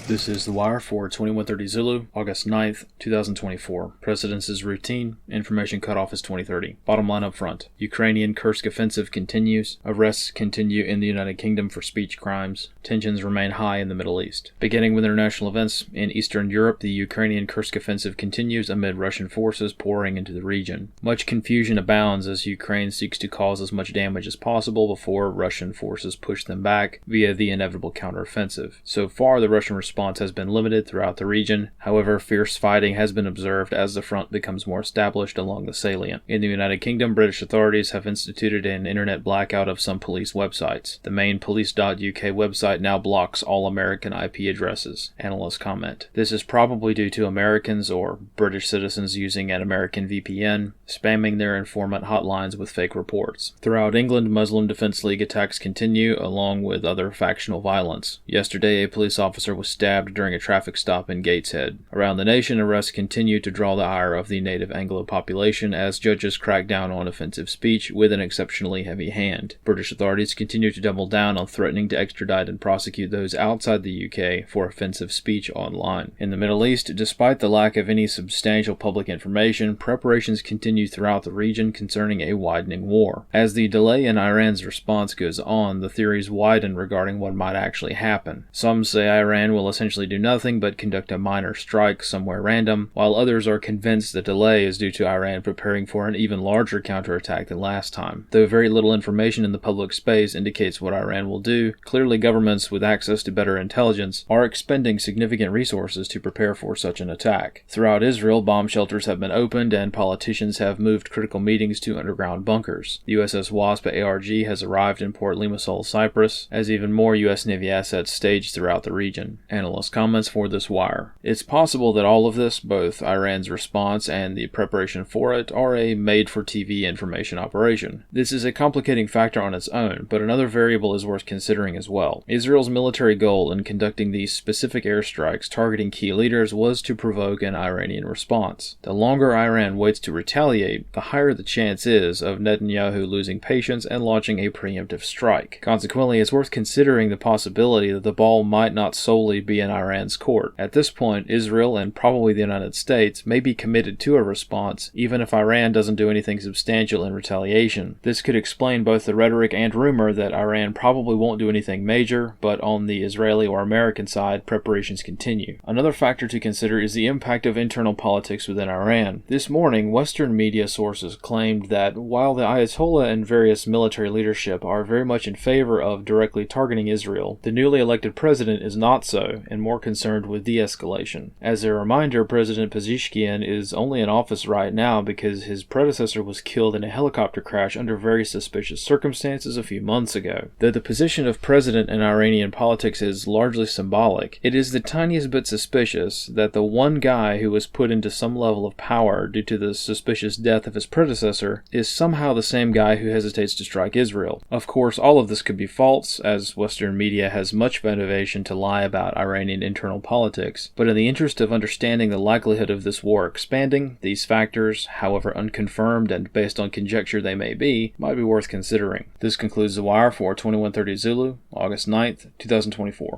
This is The Wire for 2130 Zulu, August 9th, 2024. Precedence is routine. Information cutoff is 2030. Bottom line up front. Ukrainian Kursk offensive continues. Arrests continue in the United Kingdom for speech crimes. Tensions remain high in the Middle East. Beginning with international events, in Eastern Europe, the Ukrainian Kursk offensive continues amid Russian forces pouring into the region. Much confusion abounds as Ukraine seeks to cause as much damage as possible before Russian forces push them back via the inevitable counteroffensive. So far, the Russian response has been limited throughout the region. However, fierce fighting has been observed as the front becomes more established along the salient. In the United Kingdom, British authorities have instituted an internet blackout of some police websites. The main police.uk website now blocks all American IP addresses. Analysts comment. This is probably due to Americans or British citizens using an American VPN, spamming their informant hotlines with fake reports. Throughout England, Muslim Defense League attacks continue, along with other factional violence. Yesterday, a police officer was stabbed during a traffic stop in Gateshead. Around the nation, arrests continue to draw the ire of the native Anglo population as judges crack down on offensive speech with an exceptionally heavy hand. British authorities continue to double down on threatening to extradite and prosecute those outside the UK for offensive speech online. In the Middle East, despite the lack of any substantial public information, preparations continue throughout the region concerning a widening war. As the delay in Iran's response goes on, the theories widen regarding what might actually happen. Some say Iran will essentially do nothing but conduct a minor strike somewhere random, while others are convinced the delay is due to Iran preparing for an even larger counterattack than last time. Though very little information in the public space indicates what Iran will do, clearly governments with access to better intelligence are expending significant resources to prepare for such an attack. Throughout Israel, bomb shelters have been opened and politicians have moved critical meetings to underground bunkers. The USS Wasp ARG has arrived in Port Limassol, Cyprus, as even more U.S. Navy assets staged throughout the region. Analyst comments for this wire. It's possible that all of this, both Iran's response and the preparation for it, are a made-for-TV information operation. This is a complicating factor on its own, but another variable is worth considering as well. Israel's military goal in conducting these specific airstrikes targeting key leaders was to provoke an Iranian response. The longer Iran waits to retaliate, the higher the chance is of Netanyahu losing patience and launching a preemptive strike. Consequently, it's worth considering the possibility that the ball might not solely be in Iran's court. At this point, Israel and probably the United States may be committed to a response, even if Iran doesn't do anything substantial in retaliation. This could explain both the rhetoric and rumor that Iran probably won't do anything major, but on the Israeli or American side, preparations continue. Another factor to consider is the impact of internal politics within Iran. This morning, Western media sources claimed that while the Ayatollah and various military leadership are very much in favor of directly targeting Israel, the newly elected president is not so, and more concerned with de-escalation. As a reminder, President Pezeshkian is only in office right now because his predecessor was killed in a helicopter crash under very suspicious circumstances a few months ago. Though the position of president in Iranian politics is largely symbolic, it is the tiniest bit suspicious that the one guy who was put into some level of power due to the suspicious death of his predecessor is somehow the same guy who hesitates to strike Israel. Of course, all of this could be false, as Western media has much motivation to lie about Iranian internal politics, but in the interest of understanding the likelihood of this war expanding, these factors, however unconfirmed and based on conjecture they may be, might be worth considering. This concludes The Wire for 2130 Zulu, August 9th, 2024.